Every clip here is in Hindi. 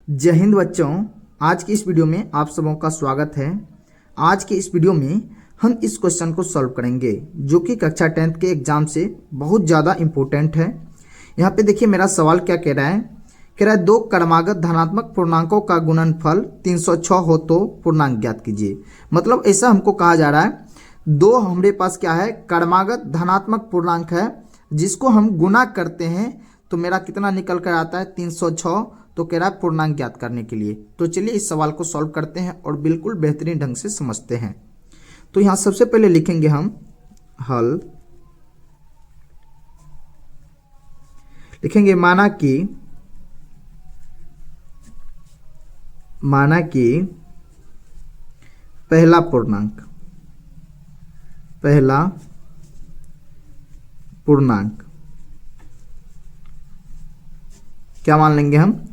जय हिंद बच्चों। आज की इस वीडियो में आप सबों का स्वागत है। आज के इस वीडियो में हम इस क्वेश्चन को सॉल्व करेंगे जो कि कक्षा 10th के एग्जाम से बहुत ज़्यादा इम्पोर्टेंट है। यहाँ पे देखिए मेरा सवाल क्या कह रहा है दो क्रमागत धनात्मक पूर्णांकों का गुणनफल 306 हो तो पूर्णांक ज्ञात कीजिए। मतलब ऐसा हमको कहा जा रहा है, दो हमारे पास क्या है, क्रमागत धनात्मक पूर्णांक है जिसको हम गुना करते हैं तो मेरा कितना निकल कर आता है 306। तो कह रहा है पूर्णांक ज्ञात करने के लिए। तो चलिए इस सवाल को सॉल्व करते हैं और बिल्कुल बेहतरीन ढंग से समझते हैं। तो यहां सबसे पहले लिखेंगे हम हल। लिखेंगे माना कि पहला पूर्णांक क्या मान लेंगे हम,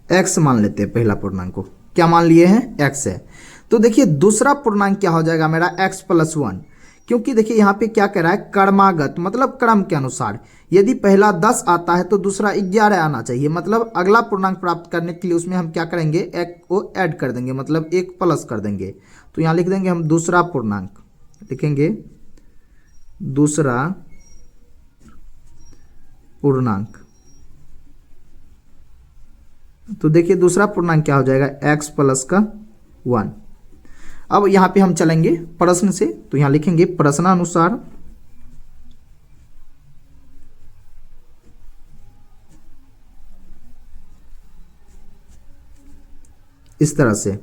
x मान लेते हैं। पहला पूर्णांक को क्या मान लिए हैं, x है। तो देखिए दूसरा पूर्णांक क्या हो जाएगा मेरा x+1, क्योंकि देखिए यहाँ पे क्या कह रहा है क्रमागत, मतलब क्रम के अनुसार। यदि पहला 10 आता है तो दूसरा 11 आना चाहिए। मतलब अगला पूर्णांक प्राप्त करने के लिए उसमें हम क्या करेंगे, एक को ऐड कर देंगे, मतलब एक प्लस कर देंगे। तो यहाँ लिख देंगे हम दूसरा पूर्णांक, लिखेंगे दूसरा पूर्णांक। तो देखिए दूसरा पूर्णांक क्या हो जाएगा, x+1। अब यहां पे हम चलेंगे प्रश्न से। तो यहां लिखेंगे प्रश्नानुसार इस तरह से।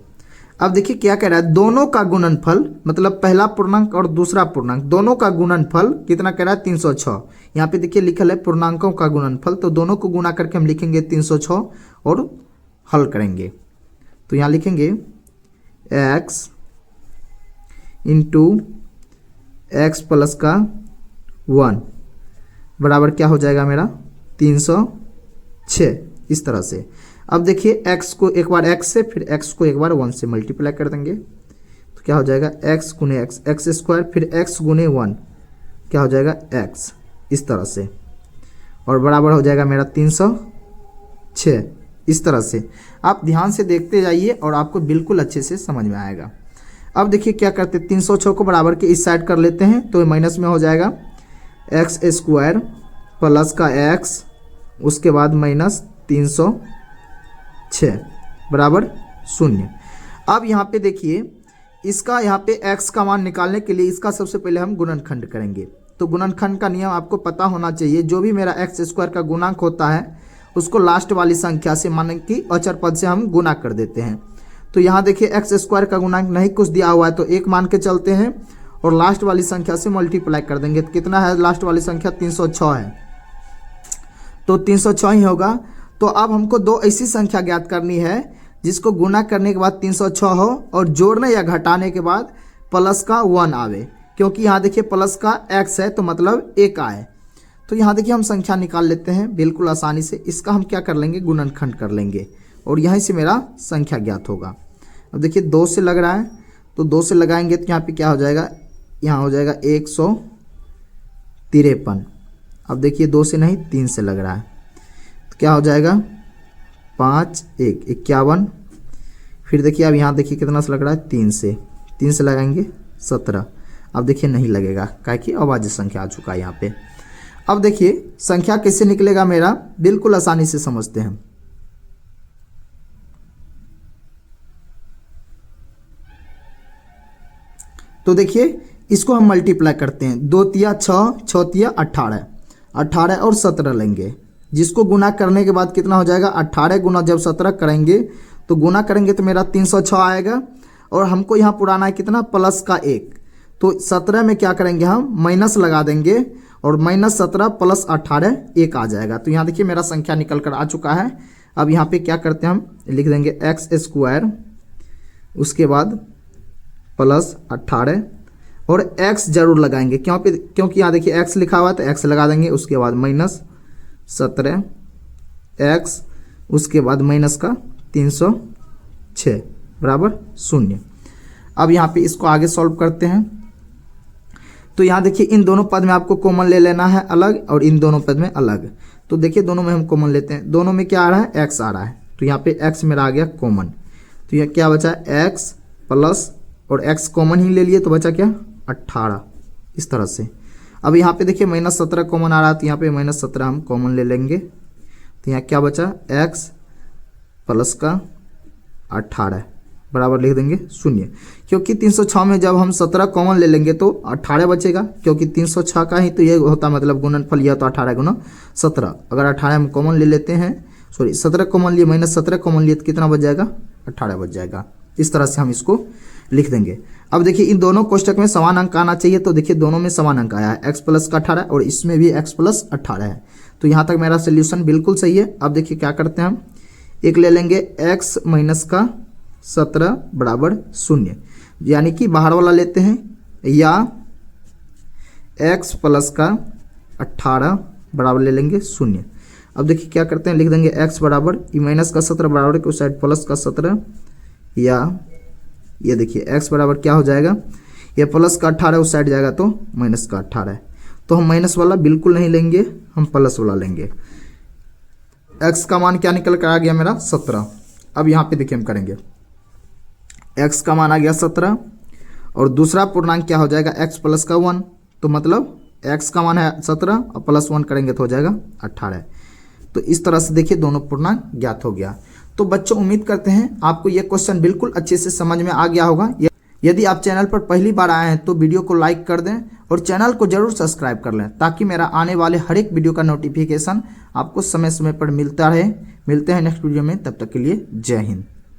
अब देखिए क्या कह रहा है, दोनों का गुणनफल, मतलब पहला पूर्णांक और दूसरा पूर्णांक दोनों का गुणनफल कितना कह रहा है 306। यहाँ पे देखिए लिखल है पूर्णांकों का गुणनफल, तो दोनों को गुना करके हम लिखेंगे 306 और हल करेंगे। तो यहाँ लिखेंगे x इंटू x+1 बराबर क्या हो जाएगा मेरा 306, इस तरह से। अब देखिए x को एक बार x से, फिर x को एक बार 1 से मल्टीप्लाई कर देंगे तो क्या हो जाएगा x गुने x स्क्वायर, फिर x गुने 1 क्या हो जाएगा x, इस तरह से। और बराबर हो जाएगा मेरा 306, इस तरह से। आप ध्यान से देखते जाइए और आपको बिल्कुल अच्छे से समझ में आएगा। अब देखिए क्या करते हैं, 306 को बराबर के इस साइड कर लेते हैं तो माइनस में हो जाएगा x² प्लस का x, उसके बाद माइनस 306 बराबर 0। अब यहाँ पे देखिए इसका, यहाँ पे x का मान निकालने के लिए इसका सबसे पहले हम गुणनखंड करेंगे। तो गुणनखंड का नियम आपको पता होना चाहिए। जो भी मेरा x² का गुणांक होता है उसको लास्ट वाली संख्या से, माने कि अचर पद से हम गुना कर देते हैं। तो यहाँ देखिए x² का गुणांक नहीं कुछ दिया हुआ है तो 1 मान के चलते हैं और लास्ट वाली संख्या से मल्टीप्लाई कर देंगे। तो कितना है लास्ट वाली संख्या, 306 है, तो 306 ही होगा। तो अब हमको दो ऐसी संख्या ज्ञात करनी है जिसको गुना करने के बाद 306 हो और जोड़ने या घटाने के बाद प्लस का 1 आवे। क्योंकि यहाँ देखिए प्लस का x है तो मतलब 1 आए। तो यहाँ देखिए हम संख्या निकाल लेते हैं बिल्कुल आसानी से। इसका हम क्या कर लेंगे, गुणनखंड कर लेंगे और यहीं से मेरा संख्या ज्ञात होगा। अब देखिए 2 से लग रहा है तो 2 से लगाएंगे तो यहाँ पे क्या हो जाएगा, यहाँ हो जाएगा 153। अब देखिए 2 से नहीं 3 से लग रहा है तो क्या हो जाएगा 5 1 51। फिर देखिए अब यहाँ देखिए कितना से लग रहा है, 3 से लगाएंगे 17। अब देखिए नहीं लगेगा, काहे कि अभाज्य संख्या आ चुका है यहाँ पे। अब देखिए संख्या कैसे निकलेगा मेरा, बिल्कुल आसानी से समझते हैं। तो देखिए इसको हम मल्टीप्लाई करते हैं, 2 तिया 6, 6 तिया 18, 18 और 17 लेंगे, जिसको गुना करने के बाद कितना हो जाएगा 18 गुना जब 17 करेंगे तो गुना करेंगे तो मेरा 306 आएगा। और हमको यहाँ पुराना है कितना, प्लस का 1। तो 17 में क्या करेंगे हम माइनस लगा देंगे और -17 प्लस 18 1 आ जाएगा। तो यहाँ देखिए मेरा संख्या निकल कर आ चुका है। अब यहाँ पे क्या करते हैं, हम लिख देंगे x², उसके बाद प्लस 18 और x जरूर लगाएंगे क्योंकि यहाँ देखिए x लिखा हुआ है तो x लगा देंगे। उसके बाद -17 x, उसके बाद माइनस का 306 बराबर 0। अब यहाँ पे इसको आगे सॉल्व करते हैं। तो यहाँ देखिए इन दोनों पद में आपको कॉमन ले लेना है अलग और इन दोनों पद में अलग। तो देखिए दोनों में हम कॉमन लेते हैं, दोनों में क्या आ रहा है, x आ रहा है। तो यहाँ पे x मेरा आ गया कॉमन, तो यह क्या बचा x प्लस और x कॉमन ही ले लिए तो बचा क्या 18 इस तरह से। अब यहाँ पे देखिए -17 कॉमन आ रहा है तो यहाँ पे -17 हम कॉमन ले लेंगे, तो यहाँ क्या बचा x प्लस का 18 बराबर लिख देंगे 0, क्योंकि 306 में जब हम 17 कॉमन ले लेंगे तो 18 बचेगा, क्योंकि 306 का ही तो ये होता मतलब गुणनफल, यह तो 18 गुना 17। अगर 18 हम कॉमन ले लेते हैं, सॉरी 17 कॉमन लिए -17 कॉमन लिए तो कितना बच जाएगा 18 बच जाएगा। इस तरह से हम इसको लिख देंगे। अब देखिए इन दोनों कोष्टक में समान अंक आना चाहिए, तो देखिए दोनों में समान अंक आया है, x प्लस का 18 और इसमें भी x प्लस 18 है, तो यहाँ तक मेरा सोल्यूशन बिल्कुल सही है। अब देखिए क्या करते हैं हम, एक ले लेंगे x माइनस का 17 बराबर 0, यानी कि बाहर वाला लेते हैं, या x प्लस का 18 बराबर ले लेंगे 0। अब देखिए क्या करते हैं, लिख देंगे x बराबर माइनस का 17 बराबर के उस साइड प्लस का 17, या ये देखिए x बराबर क्या हो जाएगा, ये प्लस का 18 उस साइड जाएगा तो माइनस का 18 है, तो हम माइनस वाला बिल्कुल नहीं लेंगे, हम प्लस वाला लेंगे। x का मान क्या निकल कर आ गया मेरा 17। अब यहाँ पे देखिए हम करेंगे, x का मान आ गया 17 और दूसरा पूर्णांक क्या हो जाएगा x प्लस का 1, तो मतलब x का मान है 17 और प्लस 1 करेंगे तो हो जाएगा 18। तो इस तरह से देखिए दोनों पूर्णांक ज्ञात हो गया। तो बच्चों उम्मीद करते हैं आपको ये क्वेश्चन बिल्कुल अच्छे से समझ में आ गया होगा। यदि आप चैनल पर पहली बार आए हैं तो वीडियो को लाइक कर दें और चैनल को जरूर सब्सक्राइब कर लें, ताकि मेरा आने वाले हर एक वीडियो का नोटिफिकेशन आपको समय समय पर मिलता रहे। मिलते हैं नेक्स्ट वीडियो में, तब तक के लिए जय हिंद।